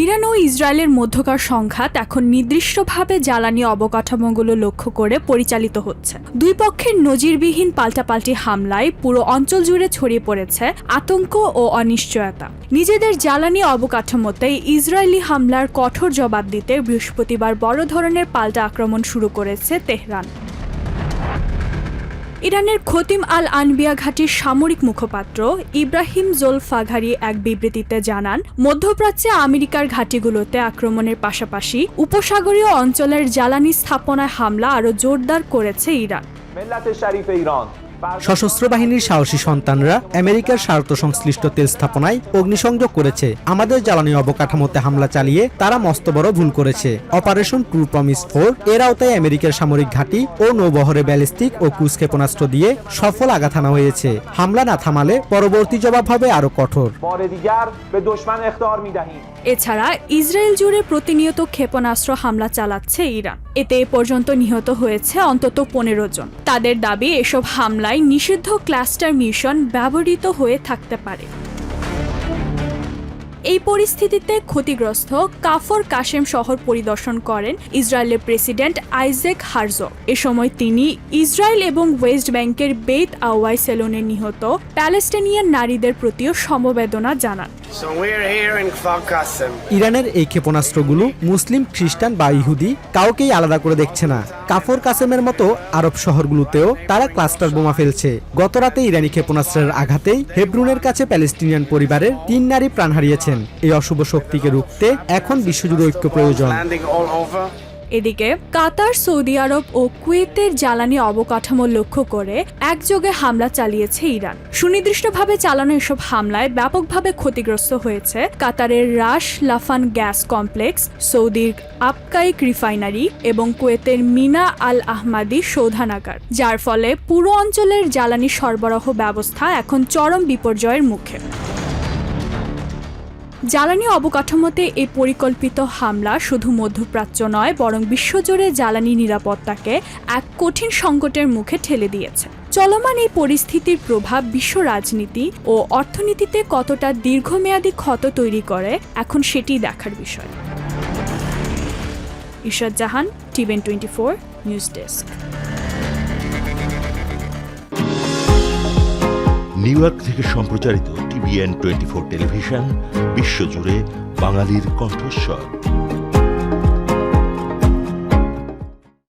Iran ও ইসরায়েলের মধ্যকার সংঘাত এখন নির্দিষ্টভাবে জ্বালানি অবকাঠামোগুলো লক্ষ্য করে পরিচালিত হচ্ছে। দুই পক্ষের নজিরবিহীন পাল্টাপাল্টি হামলায় পুরো অঞ্চল জুড়ে ছড়িয়ে পড়েছে আতঙ্ক ও অনিশ্চয়তা। নিজেদের জ্বালানি অবকাঠামোতে ইসরায়েলি হামলার কঠোর জবাব দিতে বৃহস্পতিবার বড় ধরনের পাল্টা আক্রমণ শুরু করেছে তেহরান। ইরানের খতিম আল আনবিয়া ঘাঁটির সামরিক মুখপাত্র ইব্রাহিম জোলফাঘারি এক বিবৃতিতে জানান, মধ্যপ্রাচ্যে আমেরিকার ঘাঁটিগুলোতে আক্রমণের পাশাপাশি উপসাগরীয় অঞ্চলের জ্বালানি স্থাপনায় হামলা আরও জোরদার করেছে ইরান। সশস্ত্র বাহিনীর সাহসী সন্তানরা আমেরিকার স্বার্থ সংশ্লিষ্ট তেল স্থাপনায় অগ্নিসংযোগ করেছে। আমাদের জ্বালানি অবকাঠামোতে হামলা চালিয়ে তারা মস্ত বড় ভুল করেছে। অপারেশন ট্রু প্রমিস 4 এর আওতায় আমেরিকার সামরিক ঘাঁটি ও নৌবহরে ব্যালিস্টিক ও ক্রুজ ক্ষেপণাস্ত্র দিয়ে সফল আঘাত হানা হয়েছে। হামলা না থামালে পরবর্তী জবাব হবে আরো কঠোর। এছাড়া ইসরায়েল জুড়ে প্রতিনিয়ত ক্ষেপণাস্ত্র হামলা চালাচ্ছে ইরান। এতে এ পর্যন্ত নিহত হয়েছে অন্তত 15 জন। তাদের দাবি, এসব হামলায় নিষিদ্ধ ক্লাস্টার মিশন ব্যবহৃত হয়ে থাকতে পারে। এই পরিস্থিতিতে ক্ষতিগ্রস্ত কাফর কাশেম শহর পরিদর্শন করেন ইসরায়েলের প্রেসিডেন্ট আইজ্যাক হারজগ। এ সময় তিনি ইসরায়েল এবং ওয়েস্ট ব্যাংকের বেইত আওয়াই সেলুনে নিহত প্যালেস্টিনিয়ান নারীদের প্রতিও সমবেদনা জানান। ইরানের এই ক্ষেপণাস্ত্রগুলো মুসলিম, খ্রিস্টান বা ইহুদি কাউকেই আলাদা করে দেখছে না। কাফর কাসেমের মতো আরব শহরগুলোতেও তারা ক্লাস্টার বোমা ফেলছে। গতরাতে ইরানি ক্ষেপণাস্ত্রের আঘাতেই হেব্রুনের কাছে প্যালেস্টিনিয়ান পরিবারের 3 নারী প্রাণ হারিয়েছেন। এই অশুভ শক্তিকে রুখতে এখন বিশ্বজুড়ে ঐক্য প্রয়োজন। এদিকে কাতার, সৌদি আরব ও কুয়েতের জ্বালানি অবকাঠামো লক্ষ্য করে একযোগে হামলা চালিয়েছে ইরান। সুনির্দিষ্টভাবে চালানো এসব হামলায় ব্যাপকভাবে ক্ষতিগ্রস্ত হয়েছে কাতারের রাশ লাফান গ্যাস কমপ্লেক্স, সৌদির আপকাইক রিফাইনারি এবং কুয়েতের মিনা আল আহমাদি শোধনাগার, যার ফলে পুরো অঞ্চলের জ্বালানি সরবরাহ ব্যবস্থা এখন চরম বিপর্যয়ের মুখে। জ্বালানি অবকাঠামোতে এই পরিকল্পিত হামলা শুধু মধ্যপ্রাচ্য নয়, বরং বিশ্বজুড়ে জ্বালানি নিরাপত্তাকে এক কঠিন সংকটের মুখে ঠেলে দিয়েছে। চলমান এই পরিস্থিতির প্রভাব বিশ্ব রাজনীতি ও অর্থনীতিতে কতটা দীর্ঘমেয়াদী ক্ষত তৈরি করে, এখন সেটি দেখার বিষয়। Ishrat Jahan, TVN 24 news desk. New York থেকে সম্প্রচারিত টিভিএন 24 টেলিভিশন বিশ্বজুড়ে বাঙালির কণ্ঠস্বর।